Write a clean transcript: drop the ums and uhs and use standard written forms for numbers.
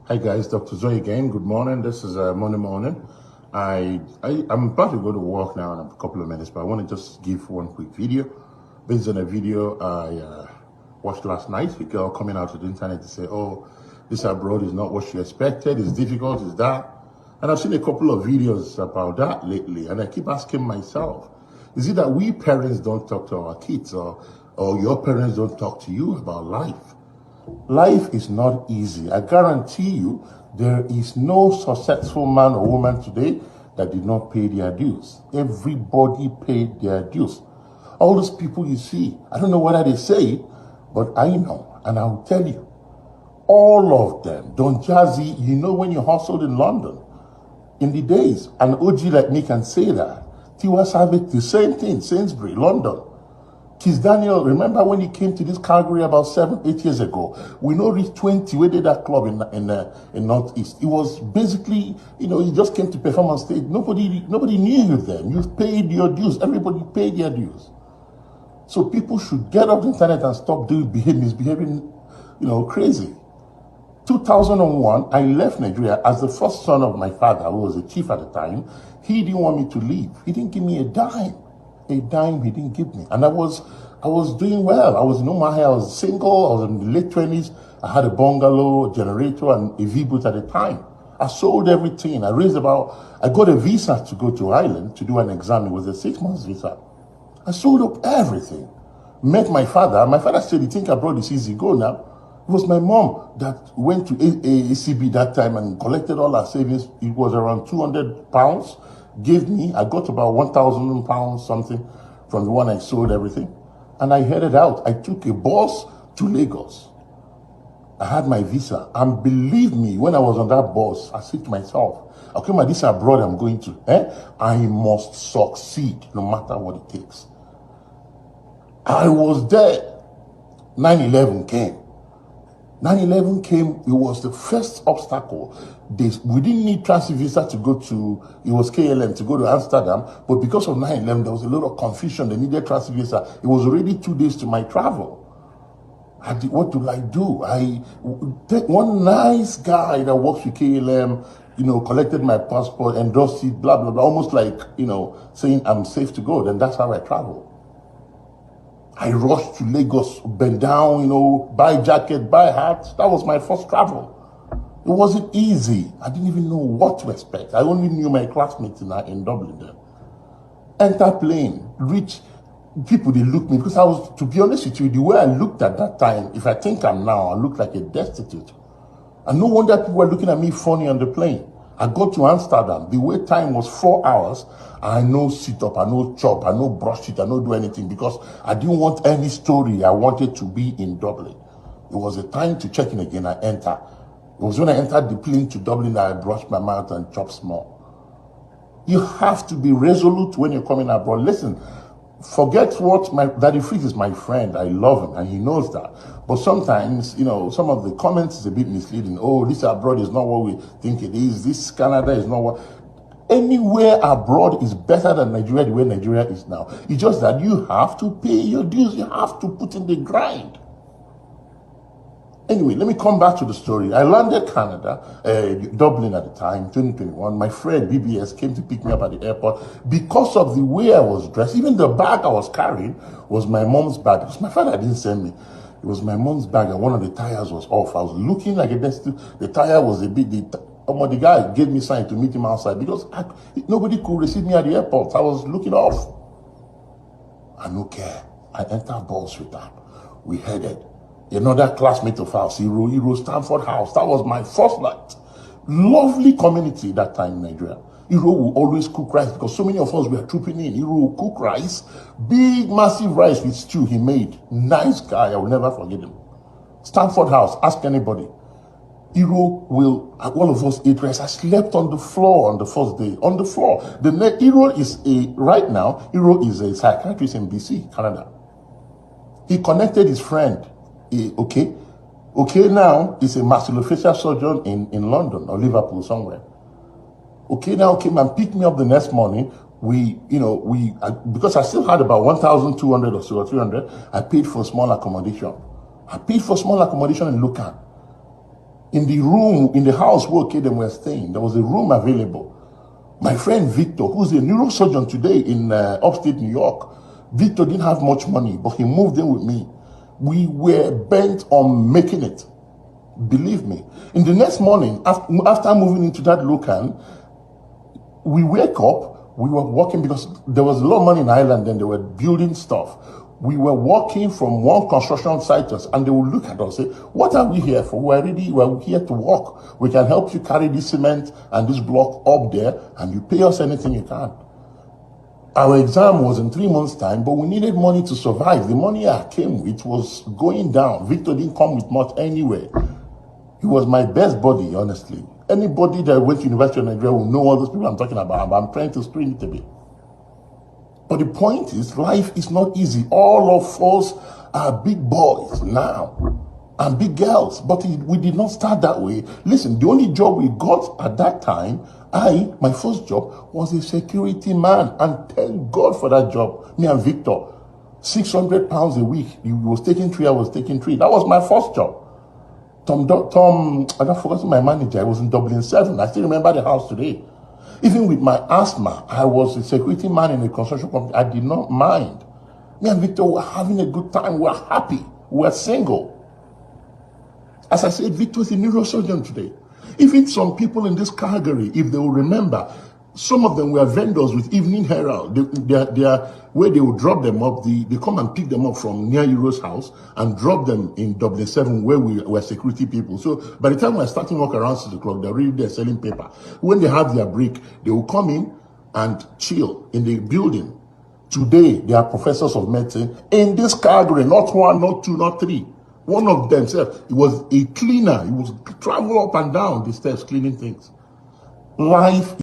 Hi guys, Dr. Zoe again. Good morning. This is morning. I'm about to go to work now in a couple of minutes, but I want to just give one quick video. Based on a video I watched last night, a girl coming out to the internet to say, oh, this abroad is not what she expected, it's difficult, it's that. And I've seen a couple of videos about that lately, and I keep asking myself, is it that we parents don't talk to our kids, or your parents don't talk to you about life? Life is not easy. I guarantee you, there is no successful man or woman today that did not pay their dues. Everybody paid their dues. All those people you see, I don't know whether they say it, but I know, and I'll tell you, all of them. Don Jazzy, you know when you hustled in London, in the days, an OG like me can say that. Tiwa Savage, the same thing, Sainsbury, London. Kiss Daniel, remember when he came to this Calgary about 7-8 years ago? We know reached 20, we did that club in Northeast. It was basically, he just came to perform on stage. Nobody knew you then. You paid your dues. Everybody paid their dues. So people should get off the internet and stop misbehaving, crazy. 2001, I left Nigeria as the first son of my father, who was a chief at the time. He didn't want me to leave. He didn't give me a dime. A dime he didn't give me. And I was doing well. I was in Omaha, I was single, I was in the late 20s. I had a bungalow, a generator, and a V-boot at the time. I sold everything. I got a visa to go to Ireland to do an exam. It was a 6-month visa. I sold up everything. Met my father. My father said, you think abroad is easy? Go now. It was my mom that went to ACB that time and collected all her savings. It was around £200. Gave me, I got about £1,000 something from the one I sold everything. And I headed out. I took a bus to Lagos. I had my visa. And believe me, when I was on that bus, I said to myself, okay, this abroad I'm going to, I must succeed no matter what it takes. I was there. 9/11 came. 9/11 came, it was the first obstacle. We didn't need transit visa to go to, it was KLM to go to Amsterdam, but because of 9/11, there was a lot of confusion. They needed transit visa. It was already 2 days to my travel. What do I do? I take one nice guy that works with KLM, collected my passport, endorsed it, blah, blah, blah, almost like, saying I'm safe to go. Then that's how I travel. I rushed to Lagos, bent down, buy jacket, buy hats. That was my first travel. It wasn't easy. I didn't even know what to expect. I only knew my classmates in Dublin then. Enter plane, reach, people, they looked me, because I was, to be honest with you, the way I looked at that time, if I think I'm now, I look like a destitute. And no wonder people were looking at me funny on the plane. I got to Amsterdam. The wait time was 4 hours. I no sit up, I no chop, I no brush it, I no do anything, because I didn't want any story. I wanted to be in Dublin. It was a time to check in again. I enter. It was when I entered the plane to Dublin that I brushed my mouth and chopped small. You have to be resolute when you're coming abroad. Listen, forget what Daddy Freeze is my friend. I love him and he knows that. But sometimes, some of the comments is a bit misleading. Oh, this abroad is not what we think it is. This Canada is not what. Anywhere abroad is better than Nigeria, the way Nigeria is now. It's just that you have to pay your dues. You have to put in the grind. Anyway, let me come back to the story. I landed Canada, Dublin at the time, 2021. My friend BBS came to pick me up at the airport. Because of the way I was dressed, even the bag I was carrying was my mom's bag. Because my father didn't send me. It was my mom's bag, and one of the tires was off. I was looking like a destitute. The tire was a bit... The guy gave me a sign to meet him outside because nobody could receive me at the airport. I was looking off. I don't care. I entered bus with that. We headed. Another classmate of ours, Hero Stanford House. That was my first night. Lovely community that time in Nigeria. Hero will always cook rice because so many of us were trooping in. Hero will cook rice. Big, massive rice with stew he made. Nice guy. I will never forget him. Stanford House. Ask anybody. Hero will, all of us ate rice. I slept on the floor on the first day. On the floor. Hero is right now, Hero is a psychiatrist in BC, Canada. He connected his friend. Okay, now he's a maxillofacial surgeon in London or Liverpool somewhere. Okay, now came and picked me up the next morning. Because I still had about 1,200 or so, or 300, I paid for small accommodation. I paid for small accommodation in Lucan. In the room, in the house where Kedem were staying, there was a room available. My friend Victor, who's a neurosurgeon today in upstate New York, Victor didn't have much money, but he moved in with me. We were bent on making it. Believe me. In the next morning, after moving into that local, we wake up, we were walking because there was a lot of money in Ireland and they were building stuff. We were walking from one construction site to us, and they would look at us and say, what are we here for? We're here to work. We can help you carry this cement and this block up there, and you pay us anything you can. Our exam was in 3 months' time, but we needed money to survive. The money I came with was going down. Victor didn't come with much anyway. He was my best buddy, honestly. Anybody that went to University of Nigeria will know all those people I'm talking about. I'm trying to screen it a bit. But the point is, life is not easy. All of us are big boys now and big girls, but we did not start that way. Listen, the only job we got at that time, my first job was a security man, and thank God for that job. Me and Victor, 600 pounds a week. He was taking 3, I was taking 3. That was my first job. Tom, I got forgotten my manager. I was in Dublin 7. I still remember the house today. Even with my asthma, I was a security man in a construction company. I did not mind. Me and Victor were having a good time. We were happy. We were single. As I said, Victor is a neurosurgeon today. Even some people in this Calgary, if they will remember, some of them were vendors with Evening Herald. They are where they will drop them up. They come and pick them up from near Euro's house and drop them in Dublin 7 where we were security people. So by the time we're starting work around 6 o'clock, they're already there selling paper. When they have their break, they will come in and chill in the building. Today, they are professors of medicine in this Calgary, not 1, not 2, not 3. One of them said he was a cleaner. He was travel up and down the steps cleaning things. Life